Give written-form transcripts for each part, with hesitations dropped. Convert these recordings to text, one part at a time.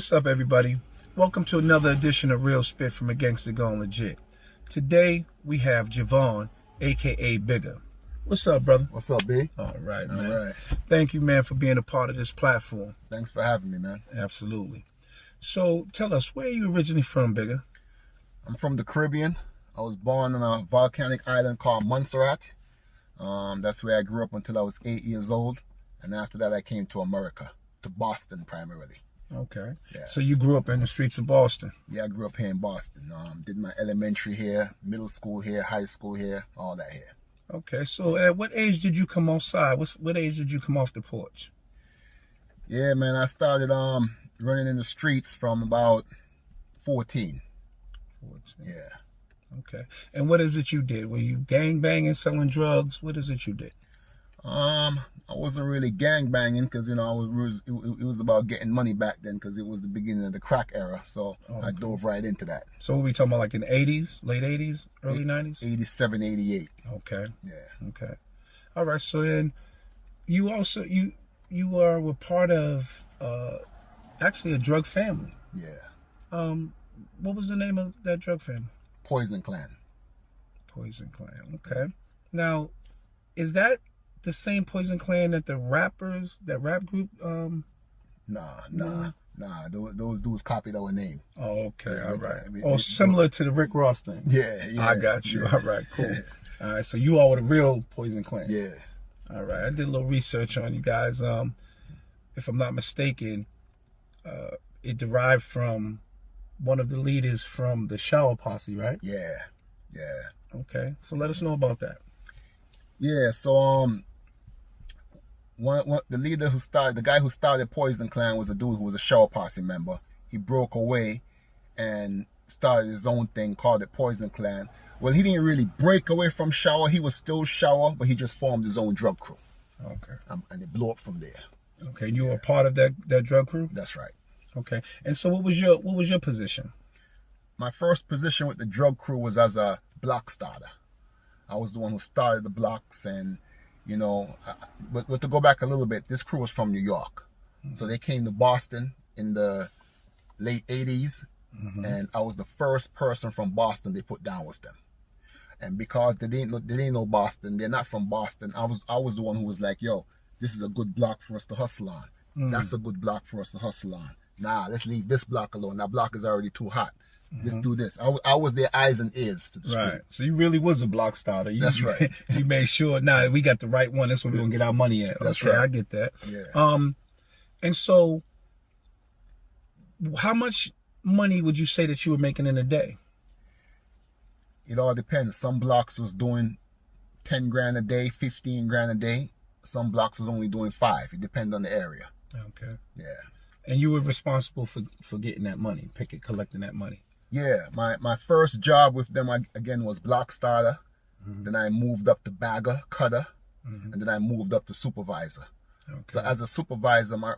What's up, everybody? Welcome to another edition of Real Spit from a Gangsta Gone Legit. Today we have Jevon, aka Bigga. What's up, brother? What's up, B? All right, man. All right. Thank you, man, for being a part of this platform. Thanks for having me, man. Absolutely. So tell us, where are you originally from, Bigga? I'm from the Caribbean. I was born on a volcanic island called Montserrat. That's where I grew up until I was 8 years old. And after that, I came to America, to Boston primarily. Okay. Yeah. So you grew up in the streets of Boston? Yeah, I grew up here in Boston. Did my elementary here, middle school here, high school here, all that here. Okay. So at what age did you come outside? What age did you come off the porch? Yeah, man, I started running in the streets from about 14. 14. Yeah. Okay. And what is it you did? Were you gang banging, selling drugs? What is it you did? I wasn't really gang banging because, it was about getting money back then because it was the beginning of the crack era. So I dove right into that. So what are we talking about, like in the 80s, late 80s, early 90s? 87, 88. Okay. Yeah. Okay. All right. So then you also, you were part of actually a drug family. Yeah. What was the name of that drug family? Poison Clan. Poison Clan. Okay. Now, is that the same Poison Clan that that rap group? Nah. Those dudes copied our name. Oh, okay. Yeah, all right. Similar to the Rick Ross thing. Yeah. I got you. Yeah. All right, cool. All right, so you all were the real Poison Clan. Yeah. All right, I did a little research on you guys. If I'm not mistaken, it derived from one of the leaders from the Shower Posse, right? Yeah. Okay, so let us know about that. Yeah. So the guy who started Poison Clan was a dude who was a Shower Posse member. He broke away and started his own thing, called it Poison Clan. Well, he didn't really break away from Shower. He was still Shower, but he just formed his own drug crew. Okay. And it blew up from there. Okay, and you were a part of that drug crew? That's right. Okay. And so what was your position? My first position with the drug crew was as a block starter. I was the one who started the blocks, and but to go back a little bit, this crew was from New York. Mm-hmm. So they came to Boston in the late 80s, mm-hmm. and I was the first person from Boston they put down with them. And because they didn't know Boston, they're not from Boston, I was the one who was like, yo, this is a good block for us to hustle on. Mm. That's a good block for us to hustle on. Nah, let's leave this block alone. That block is already too hot. Mm-hmm. Let's do this. I was their eyes and ears to the street. Right. So you really was a block starter. That's right. You made sure, we got the right one. That's where we're going to get our money at. That's okay, right. I get that. Yeah. And so how much money would you say that you were making in a day? It all depends. Some blocks was doing 10 grand a day, 15 grand a day. Some blocks was only doing 5. It depends on the area. Okay. Yeah. And you were responsible for getting that money, collecting that money. Yeah. My first job with them, again, was block starter. Mm-hmm. Then I moved up to bagger, cutter. Mm-hmm. And then I moved up to supervisor. Okay. So as a supervisor, my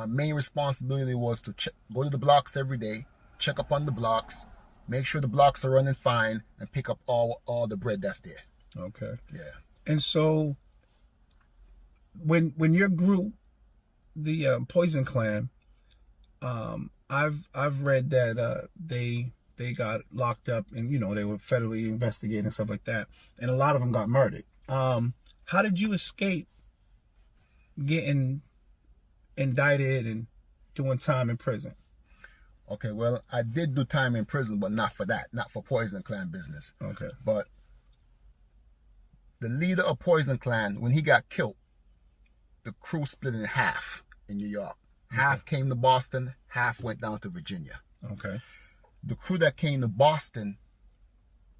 main responsibility was to go to the blocks every day, check up on the blocks, make sure the blocks are running fine, and pick up all the bread that's there. Okay. Yeah. And so when your group, the Poison Clan, I've read that they got locked up and they were federally investigated and stuff like that, and a lot of them got murdered. How did you escape getting indicted and doing time in prison? Okay, well, I did do time in prison, but not for that, not for Poison Clan business. Okay. But the leader of Poison Clan, when he got killed, the crew split in half in New York. Half came to Boston, half went down to Virginia. Okay. The crew that came to Boston,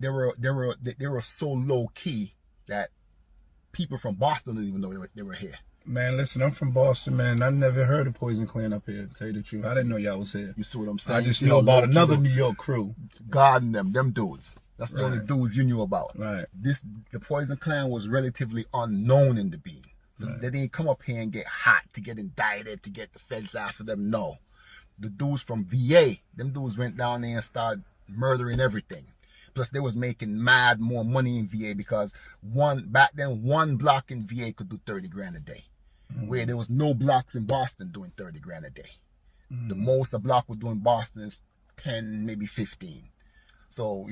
they were so low key that people from Boston didn't even know they were here. Man, listen, I'm from Boston, man. I never heard of Poison Clan up here, to tell you the truth. I didn't know y'all was here. You see what I'm saying? I just knew about another New York crew. God and them dudes. That's the only dudes you knew about. Right. The Poison Clan was relatively unknown in the beat. So they didn't come up here and get hot to get indicted, to get the feds after them. No. The dudes from VA, them dudes went down there and started murdering everything. Plus, they was making mad more money in VA because back then one block in VA could do 30 grand a day. Mm-hmm. Where there was no blocks in Boston doing 30 grand a day. The most a block would do in Boston is 10, maybe 15. So,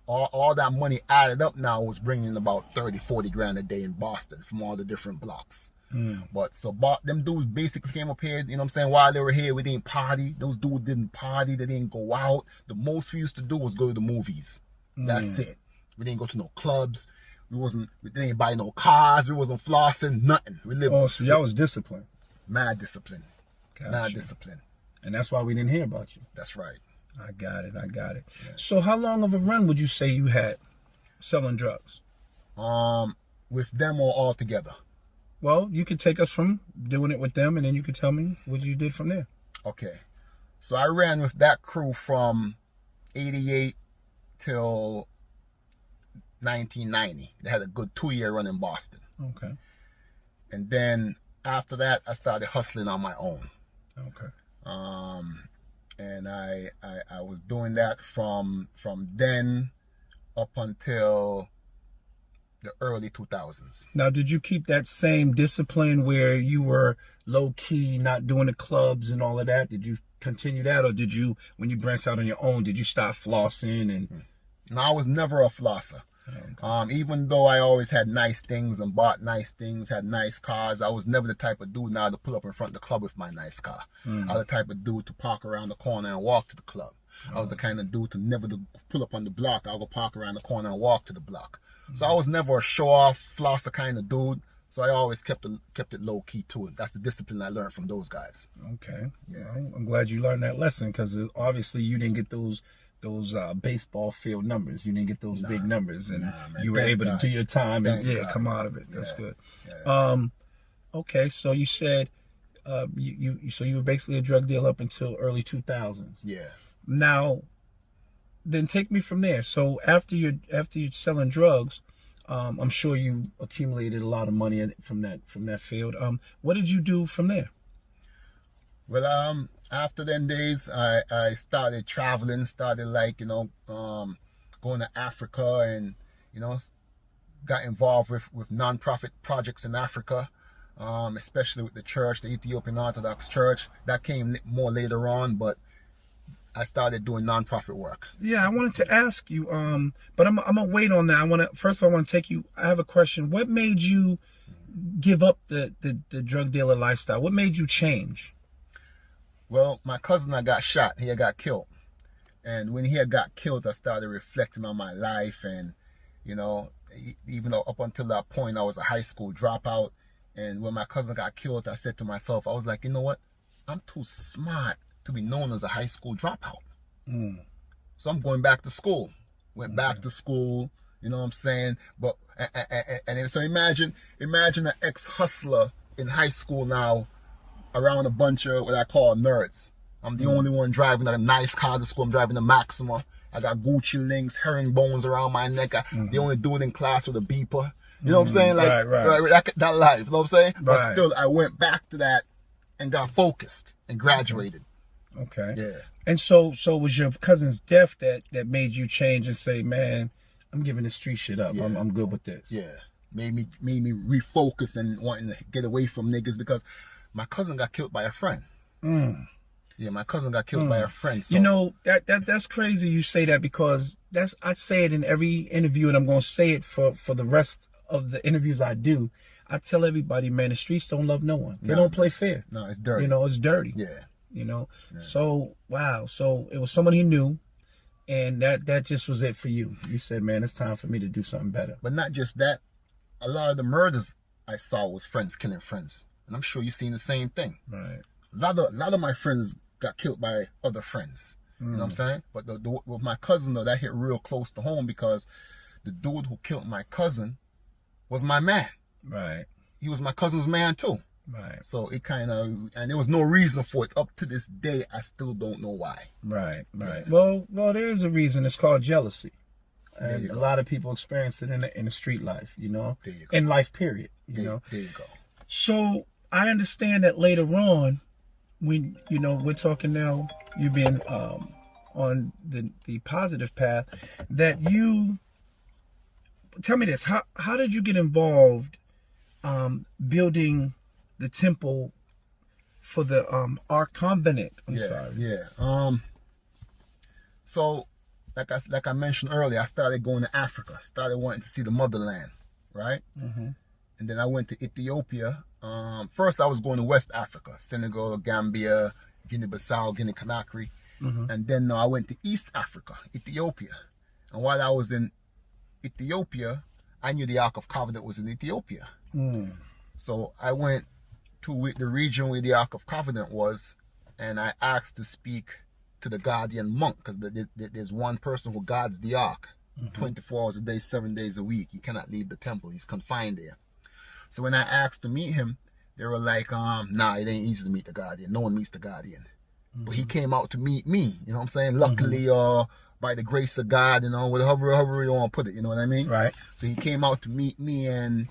all that money added up now was bringing in about 30, 40 grand a day in Boston from all the different blocks. But so them dudes basically came up here, you know what I'm saying, while they were here, we didn't party. Those dudes didn't party, they didn't go out. The most we used to do was go to the movies. That's it. We didn't go to no clubs. We didn't buy no cars. We wasn't flossing, nothing. We lived. Oh, so y'all was disciplined. Mad discipline. Gotcha. Mad discipline. And that's why we didn't hear about you. That's right. I got it. Yeah. So how long of a run would you say you had selling drugs? With them or all together? Well, you could take us from doing it with them, and then you could tell me what you did from there. Okay. So I ran with that crew from 88 till 1990. They had a good 2-year run in Boston. Okay. And then after that, I started hustling on my own. Okay. And I was doing that from then up until the early 2000s. Now, did you keep that same discipline where you were low key, not doing the clubs and all of that? Did you continue that, or did you, when you branched out on your own, did you stop flossing? And No, I was never a flosser. Okay. Even though I always had nice things and bought nice things, had nice cars, I was never the type of dude now to pull up in front of the club with my nice car. I was the type of dude to park around the corner and walk to the club. I was the kind of dude to never pull up on the block. I'll go park around the corner and walk to the block. So I was never a show-off, flosser kind of dude. So I always kept it low-key too. That's the discipline I learned from those guys. Okay. Yeah. Well, I'm glad you learned that lesson, because obviously you didn't get those baseball field numbers. You didn't get those big numbers, and you were able to do your time and come out of it. That's good. Yeah. Okay, so you said you were basically a drug dealer up until early 2000s. Yeah. Now, then take me from there. So after you're selling drugs, I'm sure you accumulated a lot of money from that field. What did you do from there? Well, after them days, I started traveling, going to Africa, and, got involved with non-profit projects in Africa, especially with the church, the Ethiopian Orthodox Church. That came more later on, but I started doing non-profit work. Yeah, I wanted to ask you, but I'm gonna wait on that. First of all, I want to take you. I have a question. What made you give up the drug dealer lifestyle? What made you change? Well, my cousin had got shot. He had got killed. And when he had got killed, I started reflecting on my life. And, even though up until that point, I was a high school dropout. And when my cousin got killed, I said to myself, I was like, you know what? I'm too smart to be known as a high school dropout. So I'm going back to school. Went back to school, you know what I'm saying? But, so imagine an ex-hustler in high school now, around a bunch of what I call nerds. I'm the only one driving a nice car to school. I'm driving a Maxima. I got Gucci links, herringbones around my neck. The only dude in class with a beeper. You know what I'm saying? Like, right. That life, you know what I'm saying? Right. But still, I went back to that and got focused and graduated. Okay. Yeah. And so it was your cousin's death that made you change and say, man, I'm giving this street shit up. Yeah. I'm good with this. Yeah. Made me refocus and wanting to get away from niggas, because my cousin got killed by a friend. Yeah, my cousin got killed by a friend. So. That's crazy you say that, because I say it in every interview, and I'm going to say it for the rest of the interviews I do. I tell everybody, man, the streets don't love no one. They don't play fair. No, it's dirty. It's dirty. Yeah. Yeah. So, wow. So it was someone he knew, and that just was it for you. You said, man, it's time for me to do something better. But not just that. A lot of the murders I saw was friends killing friends. And I'm sure you've seen the same thing. Right. A lot of my friends got killed by other friends. You know what I'm saying? But with my cousin, though, that hit real close to home, because the dude who killed my cousin was my man. Right. He was my cousin's man, too. Right. So it and there was no reason for it. Up to this day, I still don't know why. Right. Yeah. Well, there is a reason. It's called jealousy. And a lot of people experience it in the street life, There you go. In life, period, There you go. So I understand that later on, when we're talking now, you've been on the positive path, that you tell me this: how did you get involved building the temple for the Ark Covenant. I'm Yeah, sorry. yeah. So like I mentioned earlier, I started going to Africa. Started wanting to see the motherland, right? Mm-hmm. And then I went to Ethiopia. First, I was going to West Africa, Senegal, Gambia, Guinea-Bissau, Guinea-Conakry. Mm-hmm. And then I went to East Africa, Ethiopia. And while I was in Ethiopia, I knew the Ark of Covenant was in Ethiopia. Mm. So I went to the region where the Ark of Covenant was, and I asked to speak to the guardian monk, because there's one person who guards the Ark 24 hours a day, 7 days a week. He cannot leave the temple. He's confined there. So when I asked to meet him, they were like, nah, it ain't easy to meet the guardian. No one meets the guardian. But he came out to meet me, you know what I'm saying? Luckily, by the grace of God, you know, however you want to put it, you know what I mean? Right. So he came out to meet me, and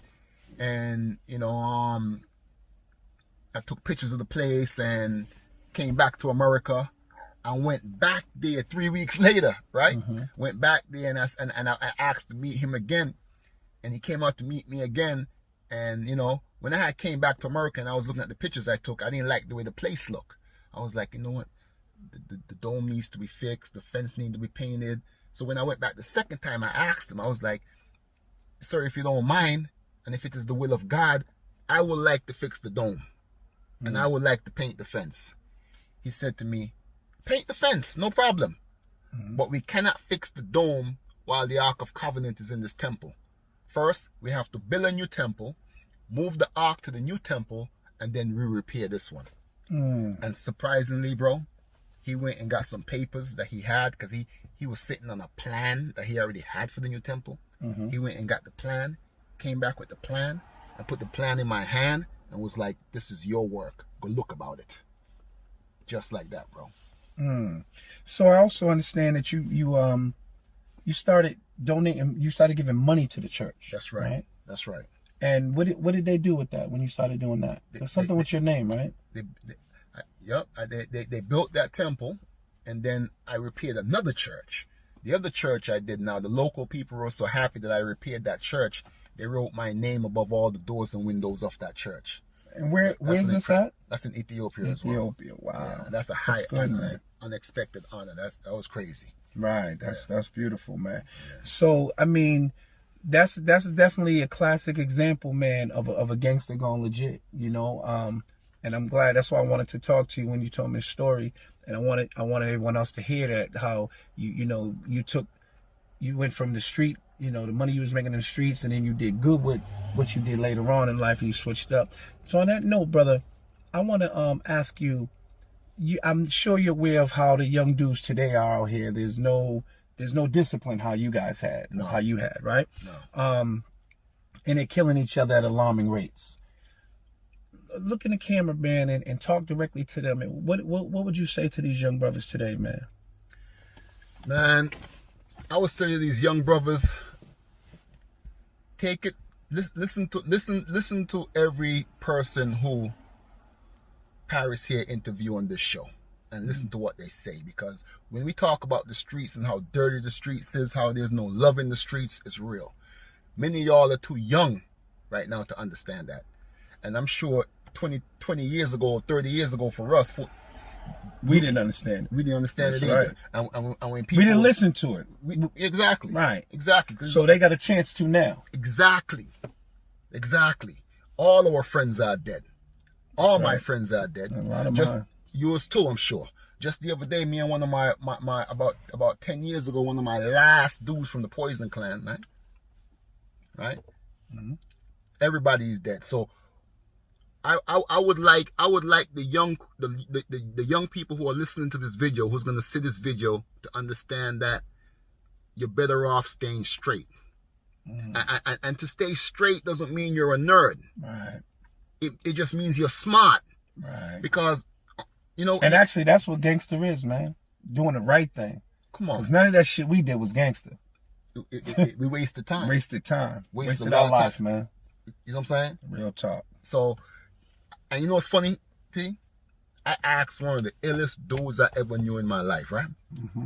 you know, I took pictures of the place and came back to America. I went back there 3 weeks later, right? Went back there, and I asked to meet him again, and he came out to meet me again. And you know, when I came back to America and I was looking at the pictures I took, I didn't like the way the place looked. I was like, you know what? The dome needs to be fixed. The fence needs to be painted. So when I went back the second time, I asked him, I was like, sir, if you don't mind, and if it is the will of God, I would like to fix the dome. And I would like to paint the fence. He said to me, paint the fence, no problem. But we cannot fix the dome while the Ark of Covenant is in this temple. First, we have to build a new temple, move the Ark to the new temple, and then repair this one. And surprisingly, bro, he went and got some papers that he had, because he was sitting on a plan that he already had for the new temple. He went and got the plan, came back with the plan, and put the plan in my hand, and was like, this is your work. Go look about it. Just like that, bro. So I also understand that you started donating. You started giving money to the church. That's right. That's right. And what did they do with that when you started doing that? There's something with your name, right? They built that temple, and then I repaired another church. The other church I did now, the local people were so happy that I repaired that church, they wrote my name above all the doors and windows of that church. And where's this at? That's in Ethiopia as well. Ethiopia, wow. Yeah, that's a high honor, unexpected honor. That was crazy. Right, that's beautiful, man. Yeah. So I mean, that's definitely a classic example, man, of a gangster gone legit, you know. And I'm glad. That's why I wanted to talk to you when you told me the story, and I wanted everyone else to hear that, how you went from the street, you know, the money you was making in the streets, and then you did good with what you did later on in life, and you switched up. So on that note, brother, I want to ask you. I'm sure you're aware of how the young dudes today are out here. There's no discipline how you guys had, how you had, right? No. And they're killing each other at alarming rates. Look in the camera, man, and talk directly to them. What would you say to these young brothers today, man? Man, I was telling you, these young brothers, take it. Listen to every person who Paris here interview on this show, and listen to what they say, because when we talk about the streets and how dirty the streets is, how there's no love in the streets, it's real. Many of y'all are too young right now to understand that, and I'm sure 20 years ago, 30 years ago, for us, we didn't understand it. We didn't understand it either. Right. And when people, we didn't listen to it. Exactly. Right. Exactly. So they got a chance to now. Exactly. All our friends are dead. All my friends are dead. A lot of just mine. Yours too, I'm sure. Just the other day, me and one of my about 10 years ago, one of my last dudes from the Poison Clan, right? Everybody's dead. So I would like the young people who are listening to this video, who's gonna see this video, to understand that you're better off staying straight. And to stay straight doesn't mean you're a nerd. Right. It just means you're smart. Right. Because, you know. And actually, that's what gangster is, man. Doing the right thing. Come on. Because none of that shit we did was gangster. We wasted time. Wasted time. Wasted our life, man. You know what I'm saying? Real talk. So, and you know what's funny, P? I asked one of the illest dudes I ever knew in my life, right?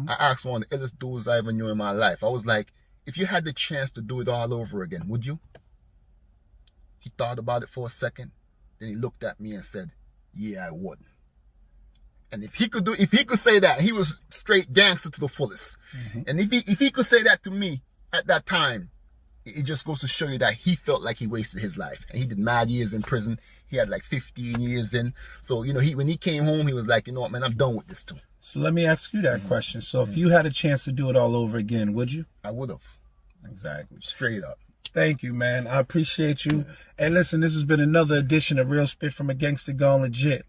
I asked one of the illest dudes I ever knew in my life. I was like, if you had the chance to do it all over again, would you? He thought about it for a second. Then he looked at me and said, Yeah, I would. And if he could say that, he was straight gangster to the fullest. And if he could say that to me at that time, it just goes to show you that he felt like he wasted his life. And he did mad years in prison. He had like 15 years in. So, you know, when he came home, he was like, you know what, man, I'm done with this too. So let me ask you that question. So if you had a chance to do it all over again, would you? I would have. Exactly. Straight up. Thank you, man. I appreciate you. And listen, this has been another edition of Real Spit from a Gangsta Gone Legit.